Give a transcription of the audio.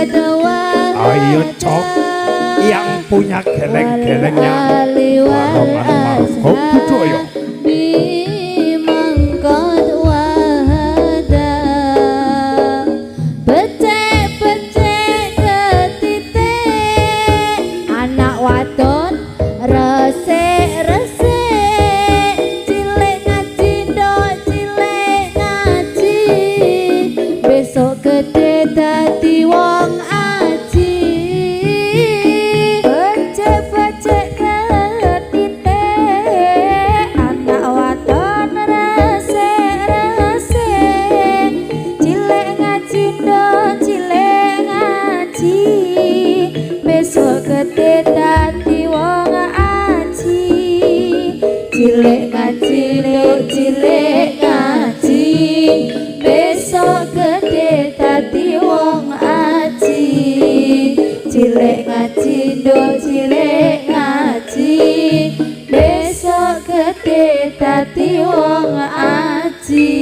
Ayo cok yang punya geleng-gelengnya Warongan Margo Budoyo Cilek ngaji besok gede dadi wong aji cilek ngaji do cilek ngaji besok gede dadi wong aji